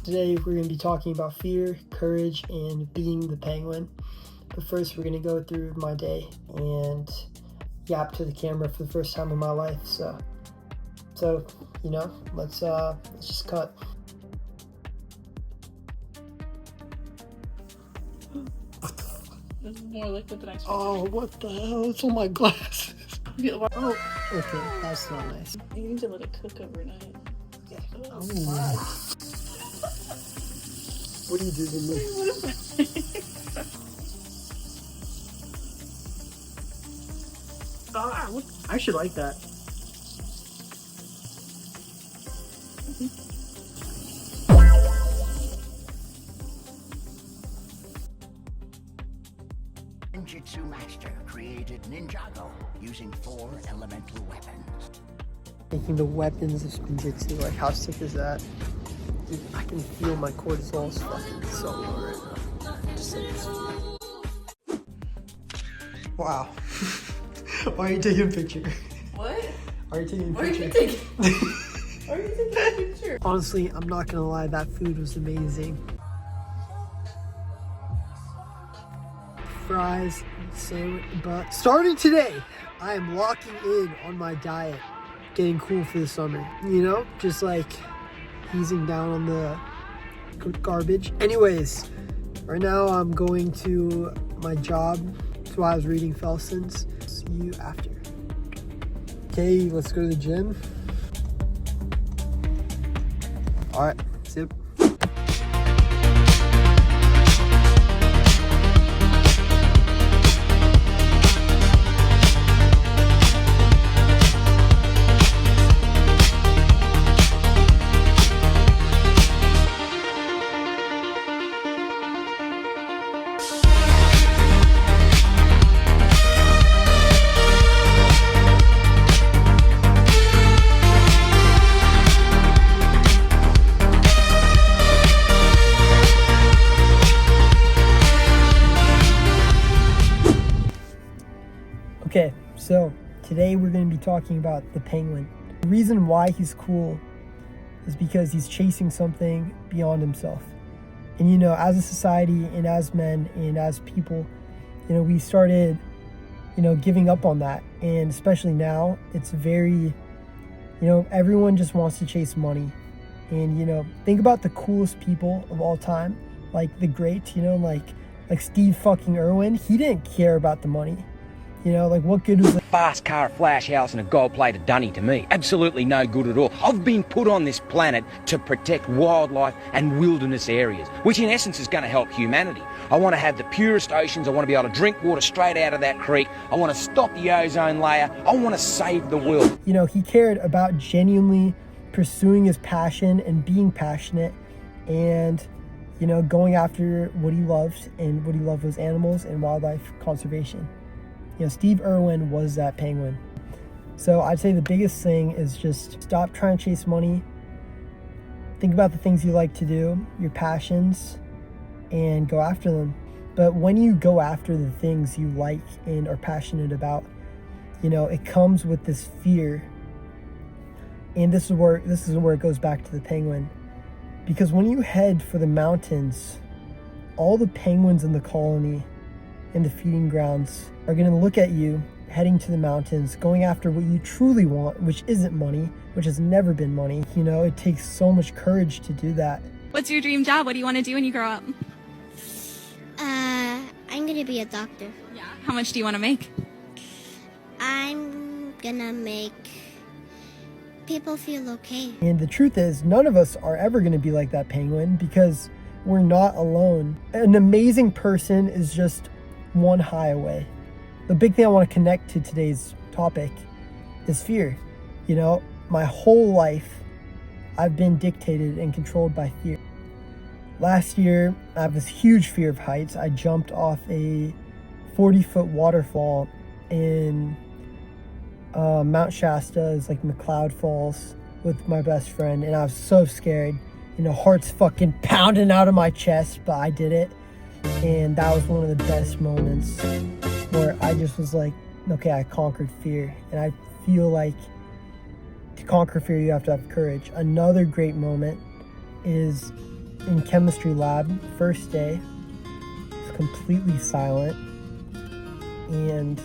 Today we're going to be talking about fear, courage, and being the penguin. But first we're going to go through my day and yap to the camera for the first time in my life. So you know, let's just cut. This is more liquid than I expected. Oh, what the hell? It's on my glasses. Oh, okay, that's not nice. You need to let it cook overnight. Yeah. Oh. What do you do to me? What is that? I should like that. Ninjutsu master created Ninjago using 4 elemental weapons. Making the weapons of Spinjitzu, like how sick is that? Dude, I can feel my cortisol is fucking so low right now. Just like this. Wow. Why are you taking a picture? What? Why are you taking a Why are you picture? taking? Why are you taking a picture? Honestly, I'm not gonna lie, that food was amazing. Fries, sandwich, but starting today, I am locking in on my diet, getting cool for the summer. You know, just like easing down on the garbage. Anyways, right now I'm going to my job. That's why I was reading Felson's. See you after. Okay, let's go to the gym. All right, zip. Okay, so today we're going to be talking about the penguin. The reason why he's cool is because he's chasing something beyond himself. And you know, as a society and as men and as people, you know, we started, you know, giving up on that. And especially now, it's very, you know, everyone just wants to chase money. And, you know, think about the coolest people of all time, like the great, you know, like Steve fucking Irwin. He didn't care about the money. You know, like what good was it? Fast car, a flash house and a gold-plated dunny to me. Absolutely no good at all. I've been put on this planet to protect wildlife and wilderness areas, which in essence is going to help humanity. I want to have the purest oceans. I want to be able to drink water straight out of that creek. I want to stop the ozone layer. I want to save the world. You know, he cared about genuinely pursuing his passion and being passionate and, you know, going after what he loved, and what he loved was animals and wildlife conservation. You know, Steve Irwin was that penguin. So I'd say the biggest thing is just stop trying to chase money. Think about the things you like to do, your passions, and go after them. But when you go after the things you like and are passionate about, you know, it comes with this fear. And this is where it goes back to the penguin. Because when you head for the mountains, all the penguins in the colony in the feeding grounds are going to look at you heading to the mountains, going after what you truly want, which isn't money, which has never been money. You know, it takes so much courage to do that. What's your dream job? What do you want to do when you grow up? I'm gonna be a doctor. Yeah. How much do you want to make? I'm gonna make people feel okay. And the truth is, none of us are ever going to be like that penguin, because we're not alone. An amazing person is just one high away. The big thing I want to connect to today's topic is fear. You know, my whole life I've been dictated and controlled by fear. Last year, I have this huge fear of heights. I jumped off a 40-foot waterfall in Mount Shasta, is like McLeod Falls, with my best friend, and I was so scared. You know, heart's fucking pounding out of my chest, but I did it. And that was one of the best moments where I just was like, okay, I conquered fear. And I feel like to conquer fear, you have to have courage. Another great moment is in chemistry lab, first day. It's completely silent, and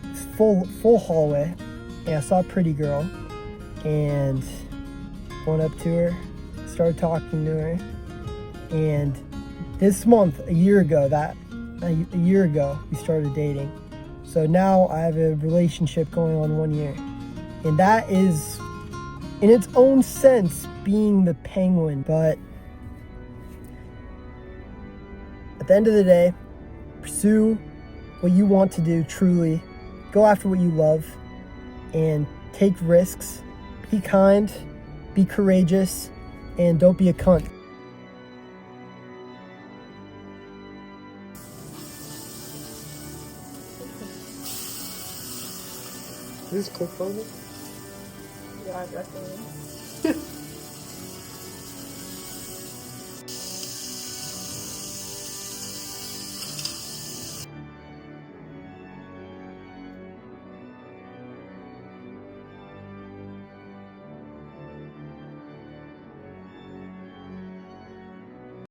it's full hallway. And I saw a pretty girl, and went up to her, started talking to her, and this month, a year ago, we started dating. So now I have a relationship going on 1 year, and that is, in its own sense, being the penguin. But at the end of the day, pursue what you want to do truly, go after what you love, and take risks. Be kind, be courageous, and don't be a cunt. Yeah, definitely.